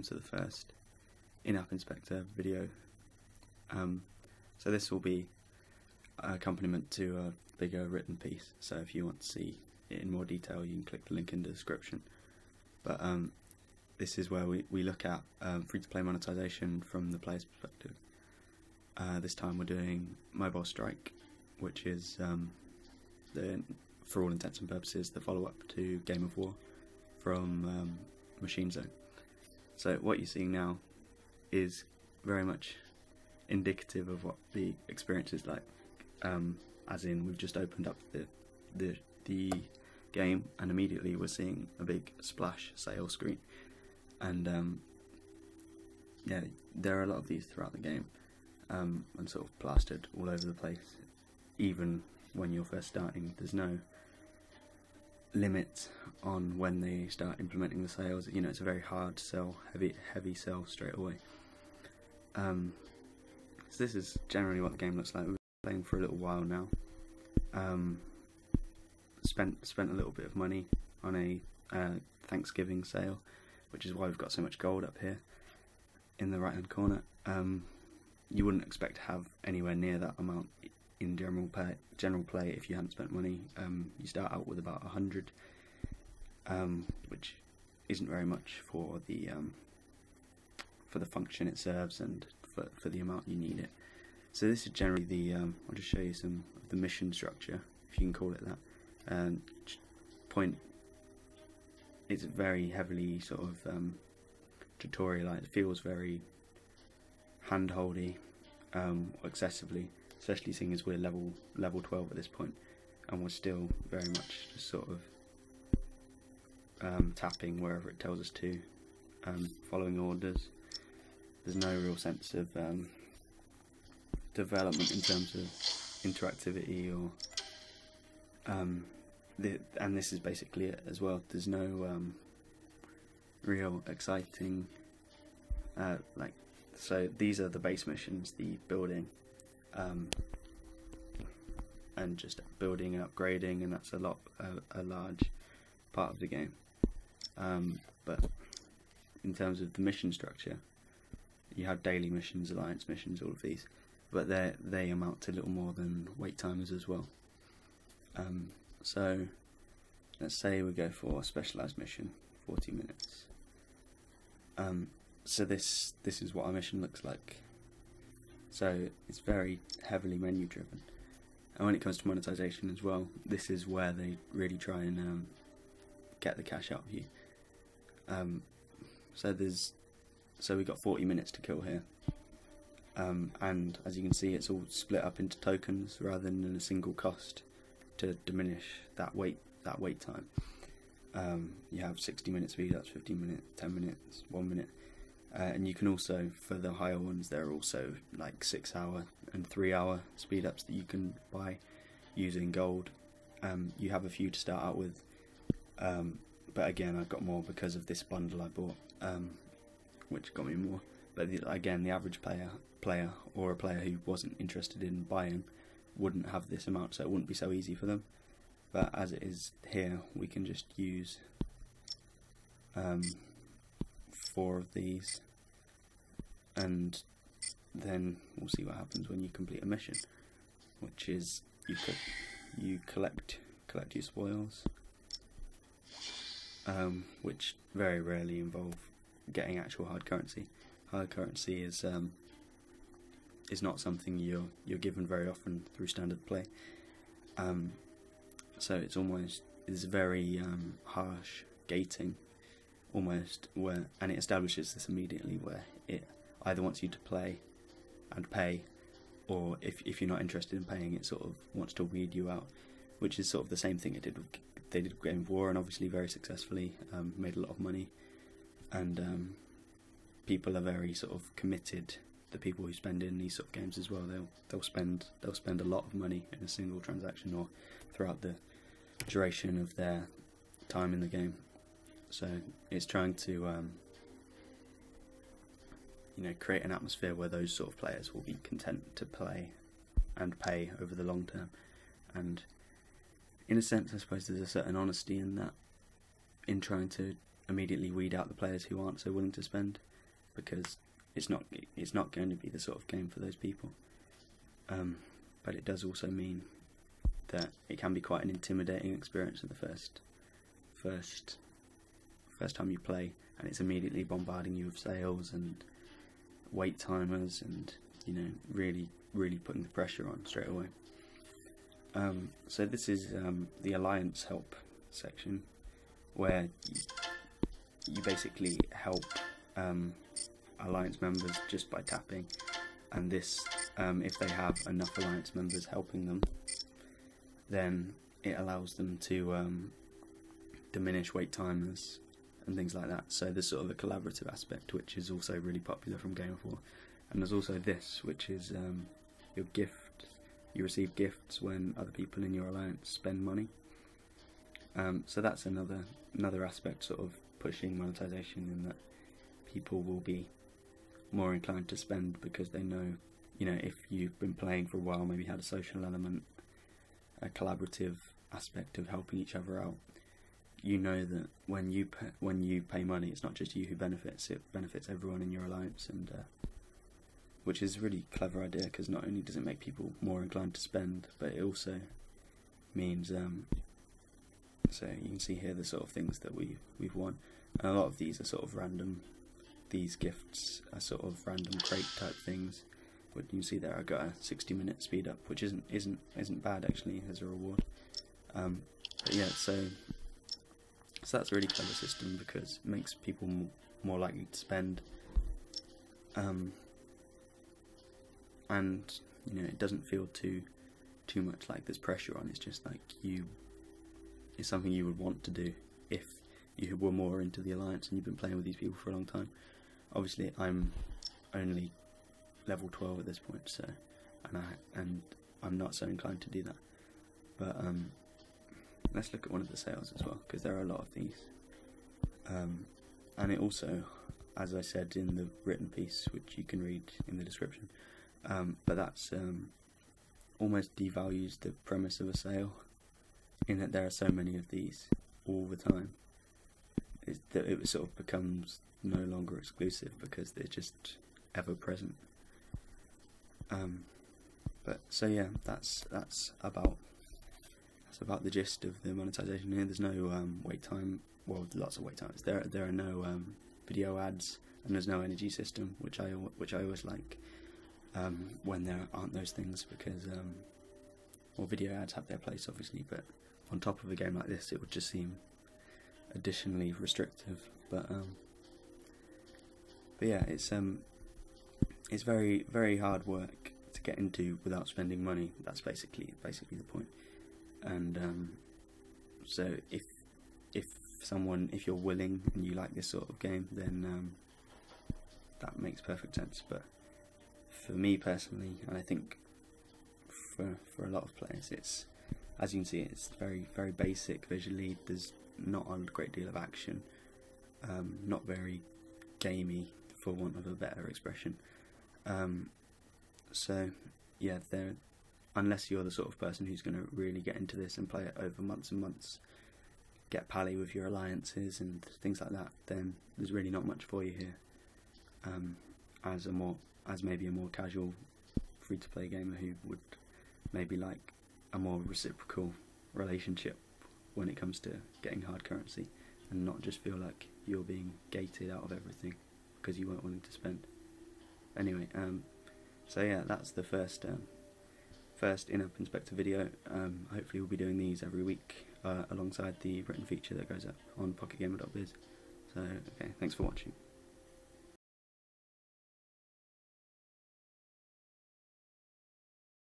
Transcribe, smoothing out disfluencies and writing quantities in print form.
welcome to the first in-app inspector video. So this will be an accompaniment to a bigger written piece, so if you want to see it in more detail you can click the link in the description. But this is where we look at free-to-play monetization from the player's perspective. This time we're doing Mobile Strike, which is for all intents and purposes the follow-up to Game of War from Machine Zone. So what you're seeing now is very much indicative of what the experience is like, as in we've just opened up the game and immediately we're seeing a big splash sale screen, and yeah, there are a lot of these throughout the game, and sort of plastered all over the place. Even when you're first starting, there's no limit on when they start implementing the sales. You know, it's a very hard sell, heavy sell straight away. So this is generally what the game looks like. We've been playing for a little while now. Spent a little bit of money on a Thanksgiving sale, which is why we've got so much gold up here in the right hand corner. You wouldn't expect to have anywhere near that amount in general play if you hadn't spent money. You start out with about 100, which isn't very much for the function it serves and for the amount you need it. So this is generally the I'll just show you some of the mission structure, if you can call it that. Point, it's very heavily sort of tutorialized. It feels very hand-holdy, excessively, especially seeing as we're level 12 at this point, and we're still very much just sort of tapping wherever it tells us to, following orders. There's no real sense of development in terms of interactivity or and this is basically it as well. There's no real exciting so these are the base missions, the building, and just building and upgrading, and that's a large part of the game. But in terms of the mission structure, you have daily missions, alliance missions, all of these, but they amount to little more than wait timers as well. So let's say we go for a specialized mission, 40 minutes. So this is what our mission looks like. So it's very heavily menu driven, and when it comes to monetization as well, this is where they really try and get the cash out of you. So we got 40 minutes to kill here, and as you can see, it's all split up into tokens rather than in a single cost to diminish that wait time. You have 60 minute speed ups, 15 minutes, 10 minutes, 1 minute, and you can also, for the higher ones, there are also like 6 hour and 3 hour speed ups that you can buy using gold. You have a few to start out with, but again I've got more because of this bundle I bought, which got me more. But again, the average player or a player who wasn't interested in buying wouldn't have this amount, so it wouldn't be so easy for them. But as it is here, we can just use 4 of these, and then we'll see what happens when you complete a mission, which is you collect your spoils, which very rarely involve getting actual hard currency. Hard currency is not something you're given very often through standard play. So it's very harsh gating, almost, and it establishes this immediately, where it either wants you to play and pay, or if you're not interested in paying, it sort of wants to weed you out, which is sort of the same thing they did with Game of War, and obviously very successfully, made a lot of money, and people are very sort of committed. The people who spend in these sort of games as well, they'll spend a lot of money in a single transaction or throughout the duration of their time in the game. So it's trying to create an atmosphere where those sort of players will be content to play and pay over the long term. And in a sense, I suppose there's a certain honesty in that, in trying to immediately weed out the players who aren't so willing to spend. because it's not going to be the sort of game for those people. But it does also mean that it can be quite an intimidating experience at the first time you play, and it's immediately bombarding you with sales and wait timers, and really putting the pressure on straight away. So this is the Alliance help section, where you basically help Alliance members just by tapping, and this, if they have enough Alliance members helping them, then it allows them to diminish wait timers and things like that. So there's sort of a collaborative aspect, which is also really popular from Game of War. And there's also this, which is your gift. You receive gifts when other people in your alliance spend money. So that's another aspect, sort of pushing monetization, in that people will be more inclined to spend because they know, if you've been playing for a while, maybe had a social element, a collaborative aspect of helping each other out. You know that when you pay money, it's not just you who benefits; it benefits everyone in your alliance, and which is a really clever idea, because not only does it make people more inclined to spend, but it also means so you can see here the sort of things that we've won, and a lot of these are sort of random. These gifts are sort of random crate type things. But you can see there I got a 60-minute speed up, which isn't bad actually as a reward. But yeah, so that's a really clever system, because it makes people more likely to spend, and it doesn't feel too much like there's pressure on. It's just like it's something you would want to do if you were more into the alliance and you've been playing with these people for a long time. Obviously, I'm only level 12 at this point, so and I'm not so inclined to do that. But let's look at one of the sales as well, because there are a lot of these. And it also, as I said in the written piece, which you can read in the description, but that's almost devalues the premise of a sale, in that there are so many of these all the time. It sort of becomes no longer exclusive because they're just ever present. But so yeah, that's about the gist of the monetization here. There's no wait time. Well, lots of wait times. There are no video ads, and there's no energy system, which I always like when there aren't those things, because well, video ads have their place obviously, but on top of a game like this, it would just seem additionally restrictive. But yeah, it's very, very hard work to get into without spending money. That's basically the point. And so if you're willing and you like this sort of game, then that makes perfect sense. But for me personally, and I think for a lot of players, it's, as you can see, it's very, very basic visually. There's not a great deal of action, not very gamey, for want of a better expression. So yeah, unless you're the sort of person who's going to really get into this and play it over months and months, get pally with your alliances and things like that, then there's really not much for you here. As maybe a more casual free-to-play gamer who would maybe like a more reciprocal relationship when it comes to getting hard currency, and not just feel like you're being gated out of everything because you weren't willing to spend. Anyway, so yeah, that's the first IAP Inspector video. Hopefully we'll be doing these every week alongside the written feature that goes up on pocketgamer.biz. So okay, thanks for watching.